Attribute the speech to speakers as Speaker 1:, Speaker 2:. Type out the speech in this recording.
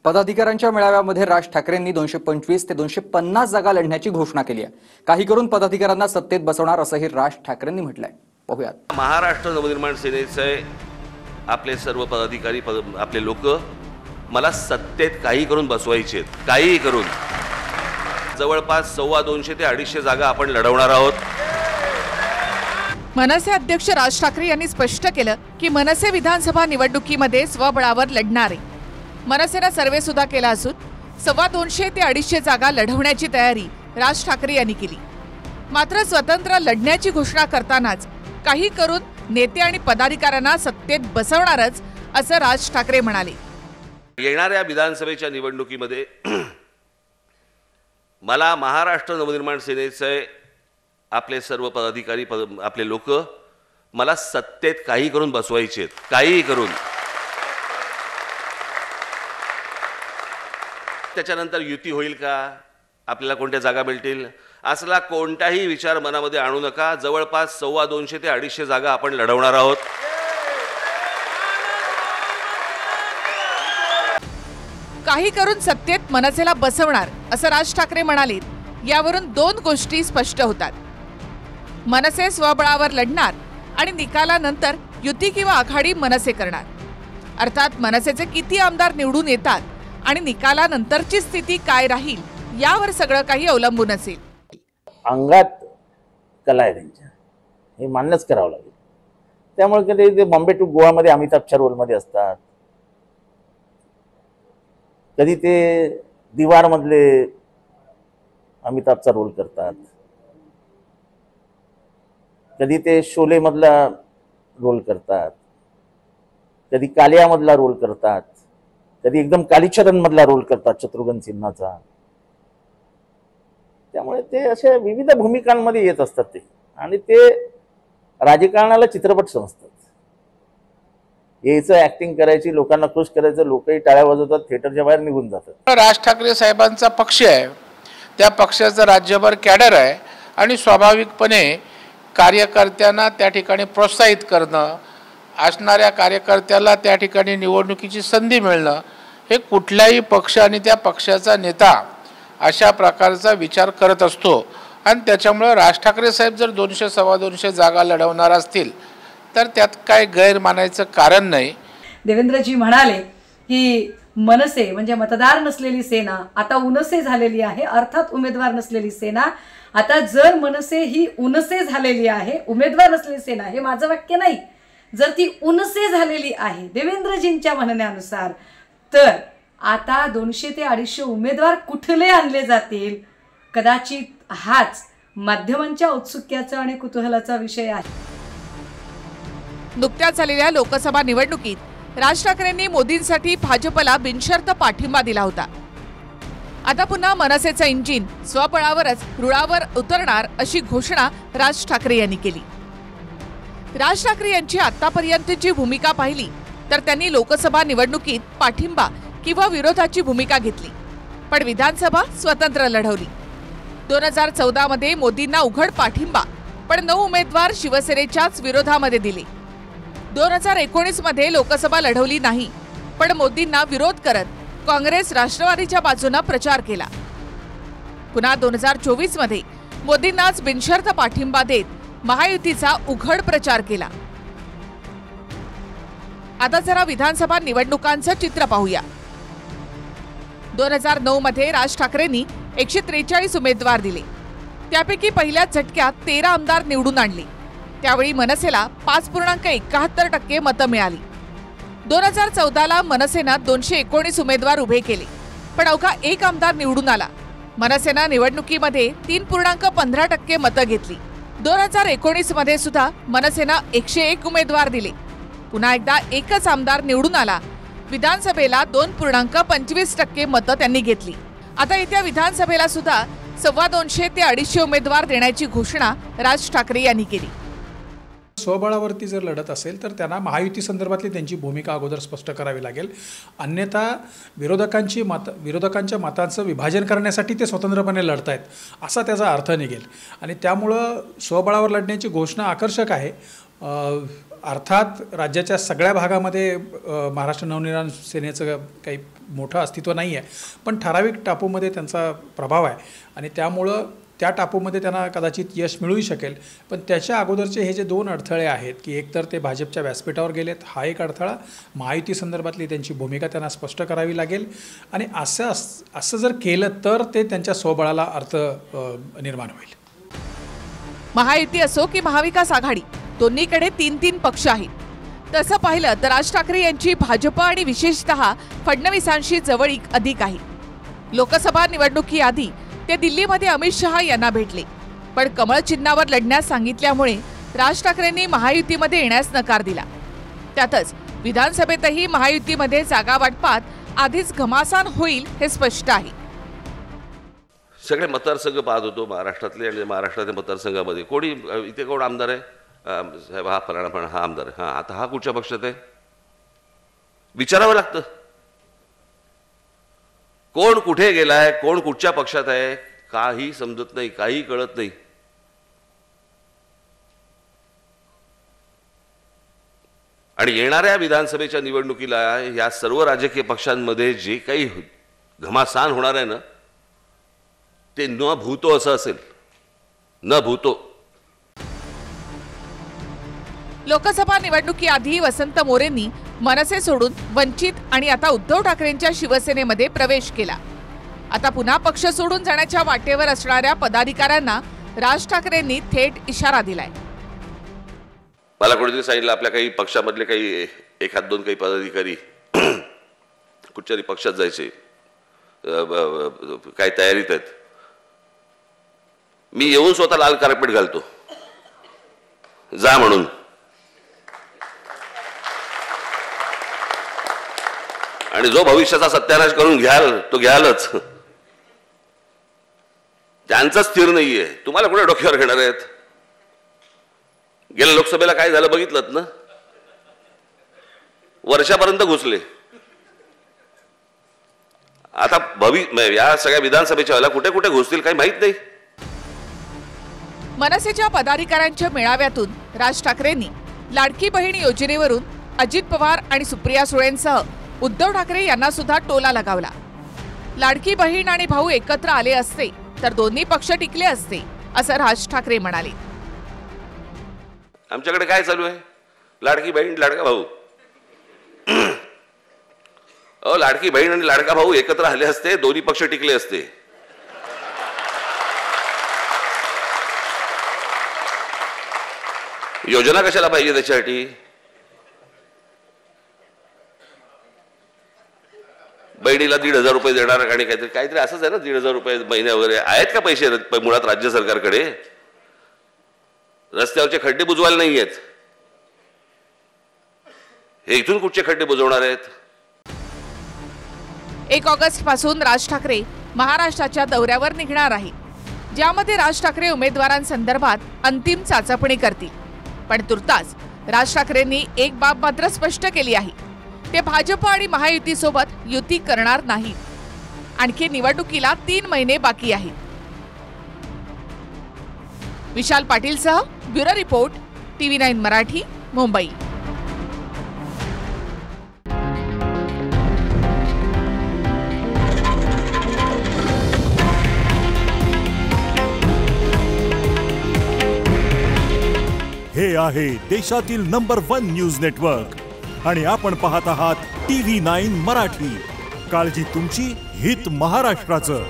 Speaker 1: पदाधिकाऱ्यांच्या मेळाव्यामध्ये राज ठाकरेंनी 225 ते 250 जागा लढण्याची घोषणा केली आहे। काही करून पदाधिकाऱ्यांना सत्तेत बसवणार असंही राज ठाकरेंनी म्हटलंय। पाहूयात।
Speaker 2: महाराष्ट्र नवनिर्माण सेनेचे आपले सर्व पदाधिकारी आपले लोक मला सत्तेत काही करून बसवायचे आहेत, काही करून। जवळपास 250 ते 250 जागा आपण लढवणार आहोत।
Speaker 3: मनसे अध्यक्ष राज ठाकरे यांनी स्पष्ट केलं की मनसे विधानसभा निवडणुकीमध्ये स्वबळावर लढणार आहे। मनसेने सर्वे सुद्धा केला असून 250 ते 250 जागा लढवण्याची तयारी राज ठाकरे यांनी केली। मात्र स्वतंत्र लढण्याची घोषणा करतानाच काही करून नेते आणि पदाधिकाऱ्यांना सत्तेत बसवणारच असं राज ठाकरे म्हणाले।
Speaker 2: येणाऱ्या विधानसभेच्या निवडणुकीमध्ये मला महाराष्ट्र नवनिर्माण सेनेचे आपले सर्व पदाधिकारी आपले लोक मला सत्तेत काही करून बसवायचे आहेत, काही करून। त्याच्यानंतर युती होईल का, आपल्याला कोणत्या जागा मिळतील, असला कोणताही विचार मनामध्ये आणू नका। जवळपास 250 ते 250 जागा आपण लढवणार आहोत।
Speaker 3: काही करून सत्तेत मनसेला बसवणार असं राज ठाकरे म्हणाले। यावरून दोन गोष्टी स्पष्ट होतात। मनसे स्वबळावर लढणार आणि निकालानंतर युती किंवा आघाडी मनसे करणार। अर्थात मनसेचे किती आमदार निवडून येतात आणि निकालानंतरची स्थिती काय राहील यावर सगळं काही अवलंबून असेल।
Speaker 4: अंगात कला आहे त्यांच्या, हे मान्यच करावं लागेल। त्यामुळे कधी ते बॉम्बे टू गोवामध्ये अमिताभच्या रोलमध्ये असतात, कधी ते दीवारमधले अमिताभचा रोल करतात, कधी ते शोले मधला रोल करतात, कधी कालियामधला रोल करतात, कधी एकदम कालीचरण मधला रोल करतात शत्रुघ्न सिन्हाचा। त्यामुळे ते अशा विविध भूमिकांमध्ये येत असतात ते, आणि ते राजकारणाला चित्रपट समजतात। यायचं, ऍक्टिंग करायची, लोकांना खुश करायचं, लोकही टाळ्या वाजवतात, थिएटरच्या बाहेर निघून जातात।
Speaker 5: राज ठाकरे साहेबांचा पक्ष आहे, त्या पक्षाचं राज्यभर कॅडर आहे आणि स्वाभाविकपणे कार्यकर्त्यांना त्या ठिकाणी प्रोत्साहित करणं, असणाऱ्या कार्यकर्त्याला त्या ठिकाणी निवडणुकीची संधी मिळणं, हे कुठलाही पक्ष आणि त्या पक्षाचा नेता अशा प्रकारचा विचार करत असतो। आणि त्याच्यामुळे राज ठाकरे साहेब जर 200-250 जागा लढवणार असतील तर त्यात काय गैर मानायचं कारण नाही।
Speaker 6: देवेंद्रजी म्हणाले की मनसे म्हणजे मतदार नसलेली सेना आता उनसे झालेली आहे, अर्थात उमेदवार नसलेली सेना। आता जर मनसे ही उनसे झालेली आहे, उमेदवार नसलेली सेना, हे माझं वाक्य नाही, जर ती उनसे झालेली आहे देवेंद्रजींच्या म्हणण्यानुसार, तर आता 200 ते 250 उमेदवार कुठले आणले जातील, कदाचित हाच माध्यमांच्या औत्सुक्याचा आणि कुतूहलाचा विषय आहे।
Speaker 3: नुकत्याच झालेल्या लोकसभा निवडणुकीत राज ठाकरेंनी मोदींसाठी भाजपला बिनशर्त पाठिंबा दिला होता। आता पुन्हा मनसेचं इंजिन स्वबळावरच रुळावर उतरणार अशी घोषणा राज ठाकरे यांनी केली। राज ठाकरे यांची आतापर्यंतची भूमिका पाहिली तर त्यांनी लोकसभा निवडणुकीत पाठिंबा किंवा विरोधाची भूमिका घेतली, पण विधानसभा स्वतंत्र लढवली। 2014 मध्ये मोदींना उघड पाठिंबा, पण 9 उमेदवार शिवसेनेच्याच विरोधामध्ये दिले। 2019 मध्ये लोकसभा लढवली नाही, पण मोदींना विरोध करत काँग्रेस राष्ट्रवादीच्या बाजूने प्रचार केला। पुन्हा 2024 मध्ये मोदींनाच बिनशर्त पाठिंबा देत महायुतीचा उघड प्रचार केला। आता जरा विधानसभा निवडणुकांचं चित्र पाहूया। 2009 मध्ये राज ठाकरेंनी 143 उमेदवार दिले, त्यापैकी पहिल्याच झटक्यात 13 आमदार निवडून आणले। त्यावेळी मनसेला 5.71% मतं मिळाली। 2014ला मनसेने 219 उमेदवार उभे केले, पण अवघा 1 आमदार निवडून आला। मनसेने निवडणुकीमध्ये 3.15% मतं घेतली। 2019 मध्ये सुद्धा मनसेने 101 उमेदवार दिले, पुन्हा एकदा एकच आमदार निवडून आला। विधानसभेला 2.25% मतं त्यांनी घेतली। आता येत्या विधानसभेला सुद्धा 250 ते 250 उमेदवार देण्याची घोषणा राज ठाकरे यांनी केली।
Speaker 7: स्वबळावरती जर लढत असेल तर त्यांना महायुती संदर्भातली त्यांची भूमिका अगोदर स्पष्ट करावी लागेल, अन्यथा विरोधकांच्या मतांचं विभाजन करण्यासाठी ते स्वतंत्रपणे लढतायत असा त्याचा अर्थ निघेल। आणि त्यामुळं स्वबळावर लढण्याची घोषणा आकर्षक आहे। अर्थात राज्याच्या सगळ्या भागामध्ये महाराष्ट्र नवनिर्माण सेनेचं काही मोठं अस्तित्व नाही आहे, पण ठराविक टापूमध्ये त्यांचा प्रभाव आहे आणि त्यामुळं त्या टापूमध्ये त्यांना कदाचित यश मिळूही शकेल. पण त्याच्या अगोदरचे हे जे 2 अडथळे आहेत की एकतर ते भाजपच्या व्यासपीठावर गेलेत, हा एक अडथळा, महायुती संदर्भातली त्यांची भूमिका त्यांना स्पष्ट करावी लागेल आणि असं जर केलं तर ते त्यांच्या स्वबळाला अर्थ निर्माण होईल.
Speaker 3: महायुती असो की महाविकास आघाडी, दोन्हीकडे 3-3 पक्ष आहेत. तसं पाहिलं तर राज ठाकरे यांची भाजप आणि विशेषतः फडणवीसांशी जवळीक अधिक आहे. लोकसभा निवडणुकीआधी ते दिल्लीमध्ये अमित शहा यांना भेटले, पण कमळ चिन्हावर लढण्यास सांगितल्यामुळे राज ठाकरेंनी महायुतीमध्ये येण्यास नकार दिला. त्यातच विधानसभेतही महायुतीमध्ये जागा वाटपात आधीच घमासान होईल हे स्पष्ट आहे.
Speaker 2: सगळे मतदारसंघ पाहत होतो महाराष्ट्रातले आणि महाराष्ट्रातल्या मतदारसंघामध्ये कोणी इथे कोण आमदार आहे, साहेब हा फलाना पण हा आमदार आहे, हां आता हा कुठच्या पक्षात आहे विचारावं लागतं. कोण कुठे गेलाय, कोण कुठच्या पक्षात आहे, काही समजत नाही, काही कळत नाही. आणि येणाऱ्या विधानसभेच्या निवडणुकीला या सर्व राजकीय पक्षांमध्ये जे काही घमासान होणार आहे ना, ते न भूतो असं असेल, न भूतो.
Speaker 3: लोकसभा निवडणुकीआधी वसंत मोरेंनी मनसे सोडून वंचित आणि आता उद्धव ठाकरेंच्या शिवसेनेमध्ये प्रवेश केला. आता पुन्हा पक्ष सोडून जाण्याच्या वाटेवर असणाऱ्या पदाधिकाऱ्यांना राज ठाकरेंनी थेट इशारा दिलाय.
Speaker 2: मला कोणीतरी सांगितलं आपल्या काही पक्षामधले काही 1-2 काही पदाधिकारी कुठच्याही पक्षात जायचे काय तयारीत आहेत. मी येऊन स्वतः लाल कार्पेट घालतो जा म्हणून. आणि जो भविष्याचा सत्यानाश करून घ्याल तो घ्यालच. त्यांचं स्थिर नाहीये, तुम्हाला कुठे डोक्यावर घेणार आहेत. गेल्या लोकसभेला काय झालं बघितलं ना, वर्षापर्यंत घुसले. आता या सगळ्या विधानसभेच्या वेळेला कुठे कुठे घुसतील काही माहित नाही.
Speaker 3: मनसेच्या पदाधिकाऱ्यांच्या मेळाव्यातून राज ठाकरेंनी लाडकी बहीण योजनेवरून अजित पवार आणि सुप्रिया सुळेंसह उद्धव ठाकरे यांना सुद्धा टोला लगावला. लाडकी बहीण आणि भाऊ एकत्र आले असते तर दोन्ही पक्ष टिकले असते असं राज ठाकरे म्हणाले.
Speaker 2: आमच्याकडे काय चालू आहे, लाडकी बहीण लाडका भाऊ. लाडकी बहीण आणि लाडका भाऊ एकत्र आले असते, दोन्ही पक्ष टिकले असते. योजना कशाला पाहिजे त्याच्यासाठी. बहिणीला 1,500 रुपये देणार आणि काहीतरी असंच आहे ना, 1,500 रुपये महिन्या वगैरे आहेत का पैसे मुळात राज्य सरकारकडे. रस्त्यावरचे खड्डे बुजवायला नाही आहेत, हे इथून कुठचे खड्डे बुजवणार आहेत.
Speaker 3: 1 ऑगस्ट पासून राज ठाकरे महाराष्ट्राच्या दौऱ्यावर निघणार आहे, ज्यामध्ये राज ठाकरे उमेदवारांसंदर्भात अंतिम चाचपणी करतील. पण तुर्तास राज ठाकरेंनी एक बाब मात्र स्पष्ट केली आहे, ते भाजप आणि महायुती सोबत युती करणार नाहीत. आणखी निवडणुकीला 3 महिने बाकी आहेत. विशाल पाटीलसह bureau report, TV9 Marathi, Mumbai.
Speaker 8: हे आहे देशातील नंबर 1 न्यूज नेटवर्क आणि आपण पाहत आहात TV9 मराठी. काळजी तुमची, हित महाराष्ट्राचं.